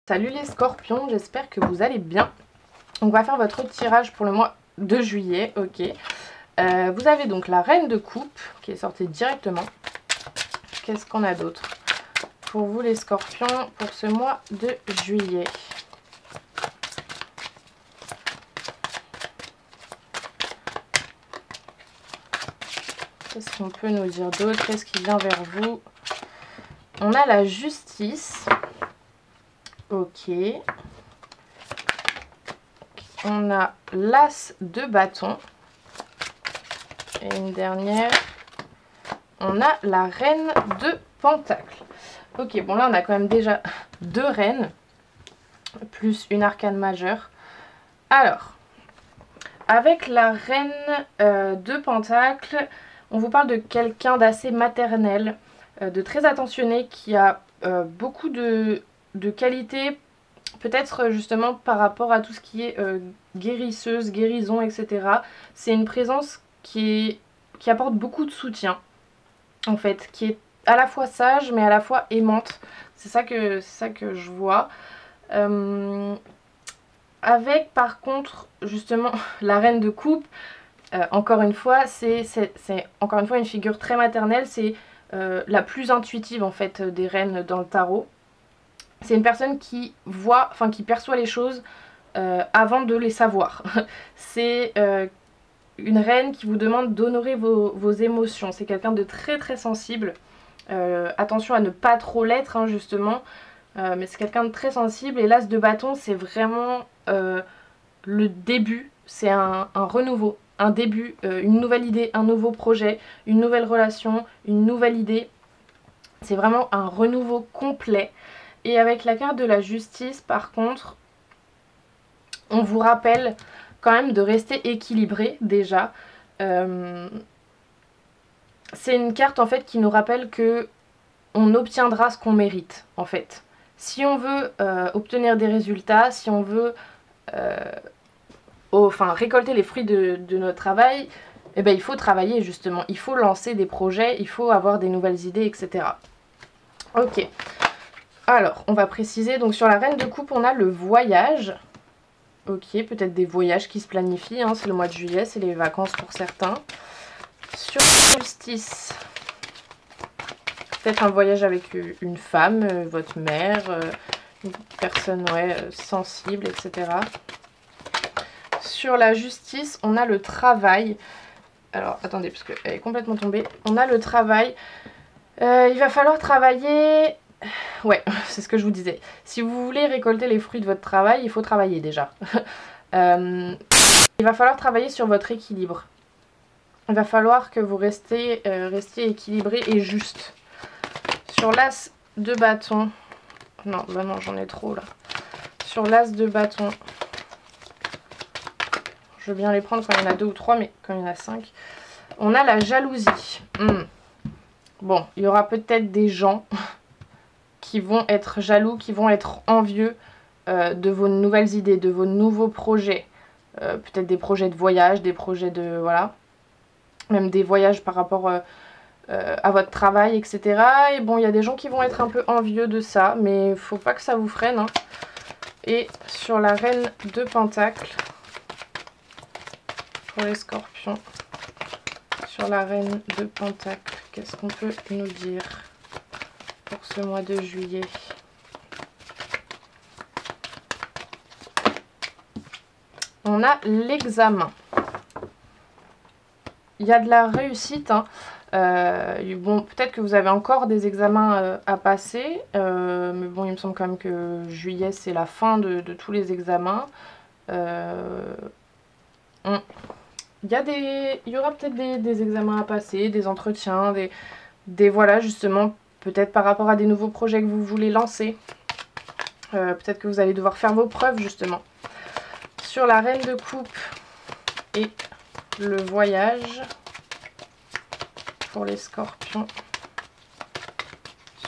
Salut les scorpions, j'espère que vous allez bien. On va faire votre tirage pour le mois de juillet, ok. Vous avez donc la reine de coupe qui est sortie directement. Qu'est-ce qu'on a d'autre pour vous les scorpions pour ce mois de juillet? Qu'est-ce qu'on peut nous dire d'autre? Qu'est-ce qui vient vers vous? On a la justice. Ok. On a l'as de bâton. Et une dernière. On a la reine de pentacle. Ok, bon là on a quand même déjà deux reines. Plus une arcane majeure. Alors, avec la reine de pentacle, on vous parle de quelqu'un d'assez maternel, de très attentionné, qui a beaucoup de qualités, peut-être justement par rapport à tout ce qui est guérisseuse, guérison, etc. C'est une présence qui apporte beaucoup de soutien, en fait, qui est à la fois sage mais à la fois aimante. C'est ça que je vois. Avec par contre justement la reine de coupe, encore une fois, c'est encore une fois une figure très maternelle, c'est la plus intuitive en fait des reines dans le tarot. C'est une personne qui voit, enfin qui perçoit les choses avant de les savoir. C'est une reine qui vous demande d'honorer vos émotions. C'est quelqu'un de très très sensible. Attention à ne pas trop l'être hein, justement. Mais c'est quelqu'un de très sensible. Et l'as de bâton, c'est vraiment le début. C'est un renouveau, un début, une nouvelle idée, un nouveau projet, une nouvelle relation, une nouvelle idée. C'est vraiment un renouveau complet. Et avec la carte de la justice, par contre, on vous rappelle quand même de rester équilibré déjà. C'est une carte en fait qui nous rappelle que on obtiendra ce qu'on mérite en fait. Si on veut obtenir des résultats, si on veut récolter les fruits de notre travail, eh ben, il faut travailler justement, il faut lancer des projets, il faut avoir des nouvelles idées, etc. Ok. Alors, on va préciser, donc sur la reine de coupe, on a le voyage. Ok, peut-être des voyages qui se planifient, hein, c'est le mois de juillet, c'est les vacances pour certains. Sur la justice, peut-être un voyage avec une femme, votre mère, une personne sensible, etc. Sur la justice, on a le travail. Alors, attendez, parce qu'elle est complètement tombée. On a le travail. Il va falloir travailler... Ouais, c'est ce que je vous disais. Si vous voulez récolter les fruits de votre travail, il faut travailler déjà. Il va falloir travailler sur votre équilibre. Il va falloir que vous restiez équilibré et juste. Sur l'as de bâton... Non, bah non, j'en ai trop là. Sur l'as de bâton... Je veux bien les prendre quand il y en a 2 ou 3, mais quand il y en a 5... On a la jalousie. Bon, il y aura peut-être des gens... qui vont être jaloux, qui vont être envieux de vos nouvelles idées, de vos nouveaux projets. Peut-être des projets de voyage, des projets de... voilà. Même des voyages par rapport à votre travail, etc. Et bon, il y a des gens qui vont être un peu envieux de ça, mais il ne faut pas que ça vous freine. Hein. Et sur la reine de pentacle, pour les scorpions, sur la reine de pentacle, qu'est-ce qu'on peut nous dire pour ce mois de juillet? On a l'examen. Il y a de la réussite. Hein. Bon, peut-être que vous avez encore des examens à passer. Mais bon, il me semble quand même que juillet, c'est la fin de tous les examens. Il y aura peut-être des examens à passer, des entretiens, des voilà, justement... Peut-être par rapport à des nouveaux projets que vous voulez lancer. Peut-être que vous allez devoir faire vos preuves justement. Sur la reine de coupe et le voyage. Pour les scorpions.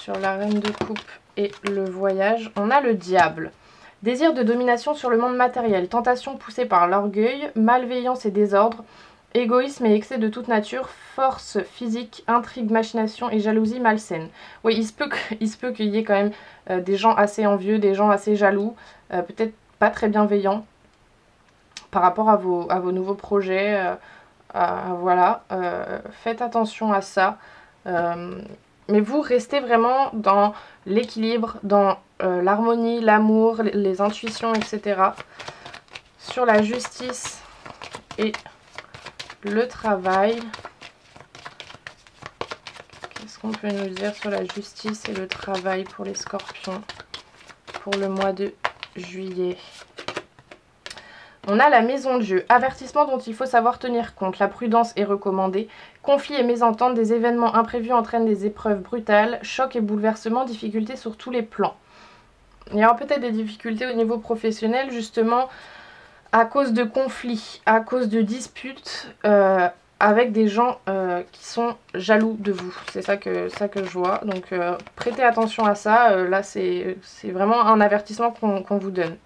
Sur la reine de coupe et le voyage. On a le diable. Désir de domination sur le monde matériel. Tentation poussée par l'orgueil. Malveillance et désordre. Égoïsme et excès de toute nature, force physique, intrigue, machination et jalousie malsaine. Oui, il se peut qu'il y ait quand même des gens assez envieux, des gens assez jaloux, peut-être pas très bienveillants par rapport à vos nouveaux projets. Voilà, faites attention à ça. Mais vous restez vraiment dans l'équilibre, dans l'harmonie, l'amour, les intuitions, etc. Sur la justice et le travail. Qu'est-ce qu'on peut nous dire sur la justice et le travail pour les scorpions pour le mois de juillet? On a la maison de jeu. Avertissement dont il faut savoir tenir compte. La prudence est recommandée. Conflits et mésententes, des événements imprévus entraînent des épreuves brutales. Chocs et bouleversements, difficultés sur tous les plans. Il y aura peut-être des difficultés au niveau professionnel, justement, à cause de conflits, à cause de disputes avec des gens qui sont jaloux de vous. C'est ça que je vois. Donc prêtez attention à ça. Là, c'est vraiment un avertissement qu'on vous donne.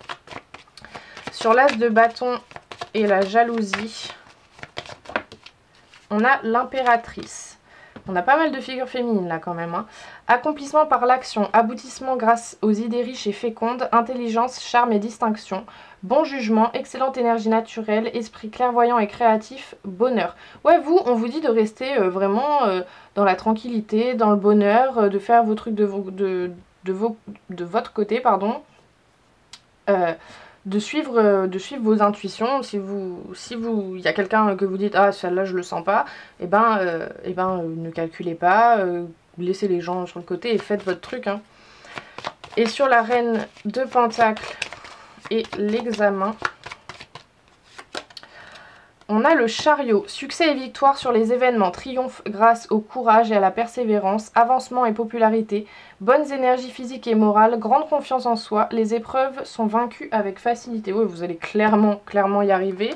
Sur l'as de bâton et la jalousie, on a l'impératrice. On a pas mal de figures féminines là quand même. Hein. Accomplissement par l'action, aboutissement grâce aux idées riches et fécondes, intelligence, charme et distinction, bon jugement, excellente énergie naturelle, esprit clairvoyant et créatif, bonheur. Ouais, vous, on vous dit de rester vraiment dans la tranquillité, dans le bonheur, de faire vos trucs de votre côté, pardon. De suivre vos intuitions. Si il y a quelqu'un que vous dites ah celle-là je le sens pas, et ne calculez pas, laissez les gens sur le côté et faites votre truc. Hein. Et sur la reine de Pentacles et l'examen, on a le chariot, succès et victoire sur les événements, triomphe grâce au courage et à la persévérance, avancement et popularité, bonnes énergies physiques et morales, grande confiance en soi, les épreuves sont vaincues avec facilité. Oui, vous allez clairement y arriver.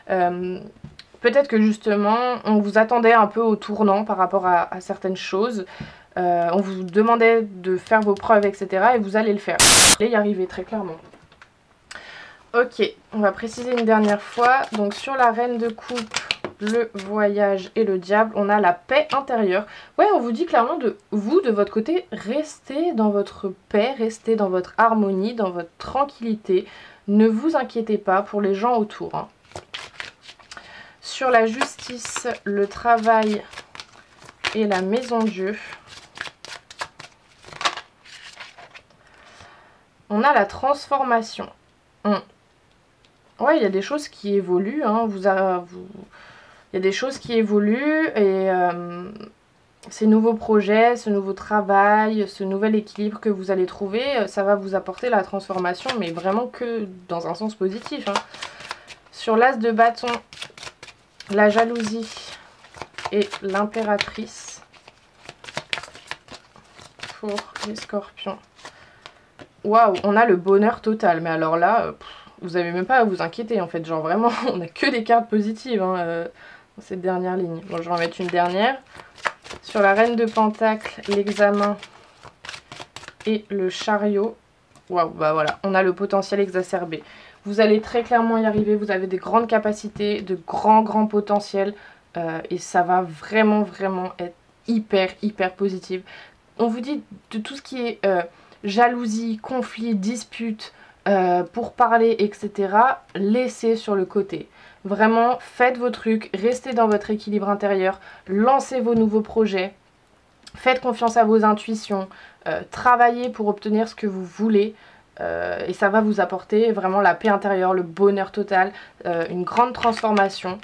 Peut-être que justement, on vous attendait un peu au tournant par rapport à certaines choses. On vous demandait de faire vos preuves, etc. et vous allez le faire. Vous allez y arriver très clairement. Ok, on va préciser une dernière fois. Donc sur la reine de coupe, le voyage et le diable, on a la paix intérieure. Ouais, on vous dit clairement de votre côté, restez dans votre paix, restez dans votre harmonie, dans votre tranquillité. Ne vous inquiétez pas pour les gens autour. Hein. Sur la justice, le travail et la maison de jeu, on a la transformation. Ouais, il y a des choses qui évoluent. Hein. Il y a des choses qui évoluent et ces nouveaux projets, ce nouveau travail, ce nouvel équilibre que vous allez trouver, ça va vous apporter la transformation, mais vraiment que dans un sens positif. Hein. Sur l'as de bâton, la jalousie et l'impératrice pour les scorpions. Waouh, on a le bonheur total, mais alors là... vous n'avez même pas à vous inquiéter en fait, genre vraiment on a que des cartes positives hein, dans cette dernière ligne. Bon, je vais en mettre une dernière. Sur la reine de Pentacles, l'examen et le chariot. Waouh, bah voilà, on a le potentiel exacerbé. Vous allez très clairement y arriver, vous avez des grandes capacités, de grands potentiels et ça va vraiment être hyper positif. On vous dit de tout ce qui est jalousie, conflit, dispute, pour parler, etc. Laissez sur le côté. Vraiment, faites vos trucs, restez dans votre équilibre intérieur, lancez vos nouveaux projets, faites confiance à vos intuitions, travaillez pour obtenir ce que vous voulez et ça va vous apporter vraiment la paix intérieure, le bonheur total, une grande transformation.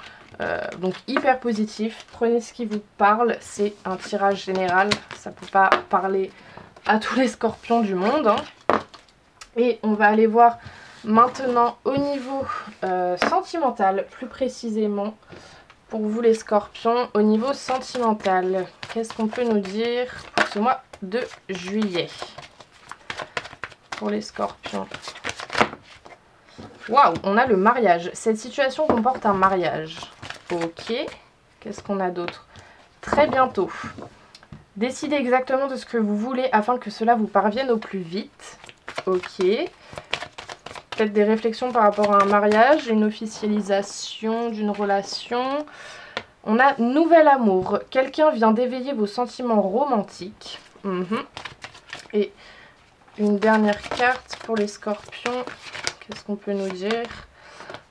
Donc hyper positif, prenez ce qui vous parle, c'est un tirage général, ça ne peut pas parler à tous les scorpions du monde. Hein. Et on va aller voir maintenant au niveau sentimental, plus précisément pour vous les scorpions, au niveau sentimental. Qu'est-ce qu'on peut nous dire pour ce mois de juillet pour les scorpions? Waouh, on a le mariage. Cette situation comporte un mariage. Ok, qu'est-ce qu'on a d'autre? Très bientôt. Décidez exactement de ce que vous voulez afin que cela vous parvienne au plus vite. Ok. peut-être des réflexions par rapport à un mariage, une officialisation d'une relation. On a nouvel amour. Quelqu'un vient d'éveiller vos sentiments romantiques. Et une dernière carte pour les scorpions. Qu'est-ce qu'on peut nous dire?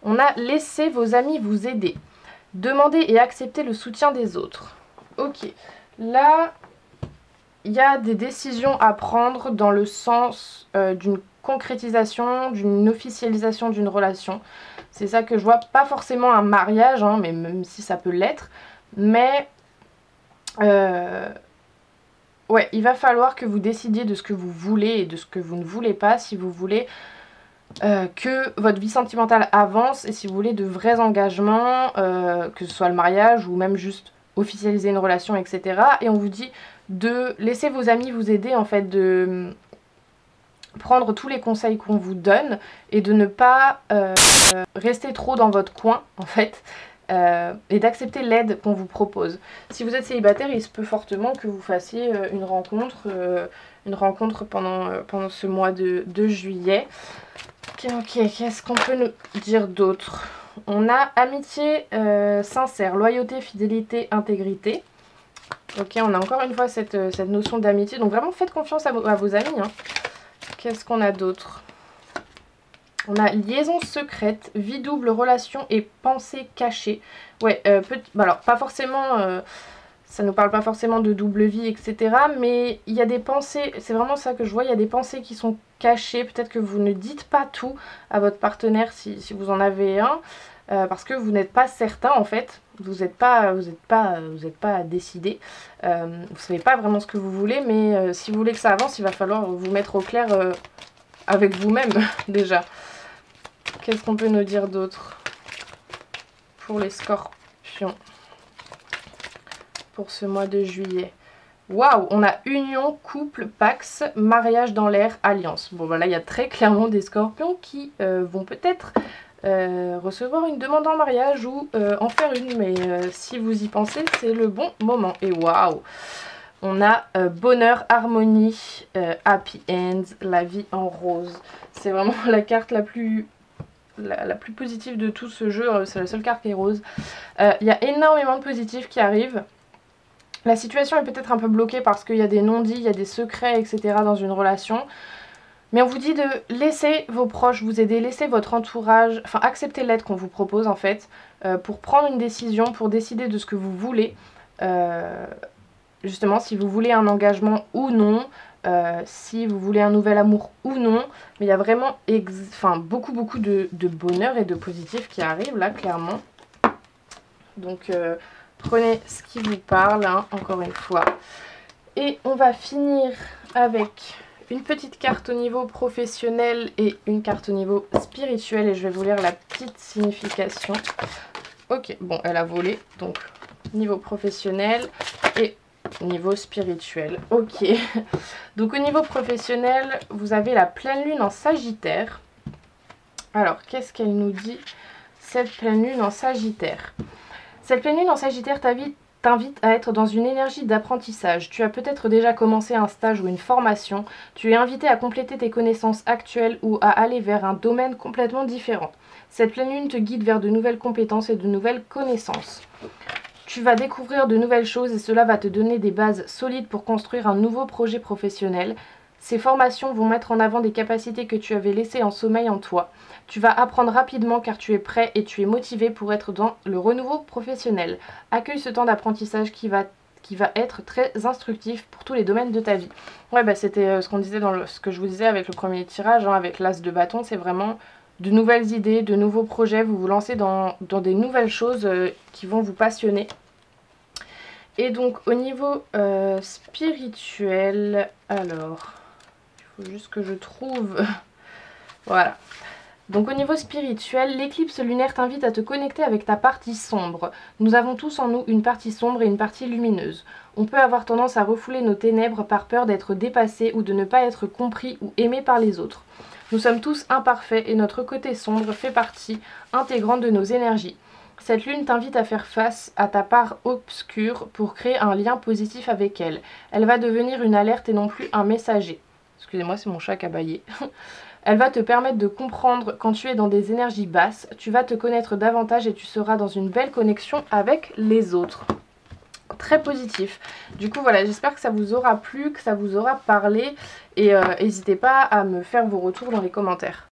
On a laissé vos amis vous aider. Demandez et acceptez le soutien des autres. Ok. Là, il y a des décisions à prendre dans le sens d'une concrétisation, d'une officialisation d'une relation. C'est ça que je vois. Pas forcément un mariage, hein, mais même si ça peut l'être. Mais ouais, il va falloir que vous décidiez de ce que vous voulez et de ce que vous ne voulez pas. Si vous voulez que votre vie sentimentale avance et si vous voulez de vrais engagements, que ce soit le mariage ou même juste officialiser une relation, etc. Et on vous dit de laisser vos amis vous aider, en fait, de prendre tous les conseils qu'on vous donne et de ne pas rester trop dans votre coin, en fait, et d'accepter l'aide qu'on vous propose. Si vous êtes célibataire, il se peut fortement que vous fassiez une rencontre pendant ce mois de juillet. Ok, qu'est-ce qu'on peut nous dire d'autre? On a amitié sincère, loyauté, fidélité, intégrité. Ok, on a encore une fois cette notion d'amitié. Donc vraiment, faites confiance à vos amis. Hein. Qu'est-ce qu'on a d'autre? On a liaison secrète, vie double, relation et pensée cachée. Ouais, alors pas forcément... ça ne nous parle pas forcément de double vie, etc. Mais il y a des pensées, c'est vraiment ça que je vois, il y a des pensées qui sont cachées. Peut-être que vous ne dites pas tout à votre partenaire si vous en avez un. Parce que vous n'êtes pas certain, en fait. Vous n'êtes pas décidé. Vous ne savez pas vraiment ce que vous voulez. Mais si vous voulez que ça avance, il va falloir vous mettre au clair avec vous-même, déjà. Qu'est-ce qu'on peut nous dire d'autre pour les scorpions pour ce mois de juillet? Waouh, on a union, couple, pax, mariage dans l'air, alliance. Bon voilà, il y a très clairement des scorpions qui vont peut-être recevoir une demande en mariage ou en faire une. Mais si vous y pensez, c'est le bon moment. Et waouh, on a bonheur, harmonie, happy end, la vie en rose. C'est vraiment la carte la plus positive de tout ce jeu. C'est la seule carte qui est rose. Il y a énormément de positifs qui arrivent. La situation est peut-être un peu bloquée parce qu'il y a des non-dits, il y a des secrets, etc. dans une relation. Mais on vous dit de laisser vos proches vous aider, laisser votre entourage, enfin accepter l'aide qu'on vous propose en fait, pour prendre une décision, pour décider de ce que vous voulez. Justement, si vous voulez un engagement ou non, si vous voulez un nouvel amour ou non. Mais il y a vraiment beaucoup de bonheur et de positif qui arrive là, clairement. Donc... prenez ce qui vous parle, hein, encore une fois. Et on va finir avec une petite carte au niveau professionnel et une carte au niveau spirituel. Et je vais vous lire la petite signification. Ok, bon, elle a volé. Donc, niveau professionnel et niveau spirituel. Ok. Donc, au niveau professionnel, vous avez la pleine lune en Sagittaire. Alors, qu'est-ce qu'elle nous dit, cette pleine lune en Sagittaire? Cette pleine lune en Sagittaire t'invite à être dans une énergie d'apprentissage. Tu as peut-être déjà commencé un stage ou une formation. Tu es invité à compléter tes connaissances actuelles ou à aller vers un domaine complètement différent. Cette pleine lune te guide vers de nouvelles compétences et de nouvelles connaissances. Tu vas découvrir de nouvelles choses et cela va te donner des bases solides pour construire un nouveau projet professionnel. Ces formations vont mettre en avant des capacités que tu avais laissées en sommeil en toi. Tu vas apprendre rapidement car tu es prêt et tu es motivé pour être dans le renouveau professionnel. Accueille ce temps d'apprentissage qui va être très instructif pour tous les domaines de ta vie. Ouais, bah c'était ce qu'on disait ce que je vous disais avec le premier tirage, hein, avec l'as de bâton. C'est vraiment de nouvelles idées, de nouveaux projets. Vous vous lancez dans des nouvelles choses qui vont vous passionner. Et donc au niveau spirituel, alors... il faut juste que je trouve... voilà. Donc au niveau spirituel, l'éclipse lunaire t'invite à te connecter avec ta partie sombre. Nous avons tous en nous une partie sombre et une partie lumineuse. On peut avoir tendance à refouler nos ténèbres par peur d'être dépassé ou de ne pas être compris ou aimé par les autres. Nous sommes tous imparfaits et notre côté sombre fait partie intégrante de nos énergies. Cette lune t'invite à faire face à ta part obscure pour créer un lien positif avec elle. Elle va devenir une alerte et non plus un messager. Excusez-moi, c'est mon chat qui a bâillé. Elle va te permettre de comprendre quand tu es dans des énergies basses. Tu vas te connaître davantage et tu seras dans une belle connexion avec les autres. Très positif. Du coup voilà, j'espère que ça vous aura plu, que ça vous aura parlé et n'hésitez pas à me faire vos retours dans les commentaires.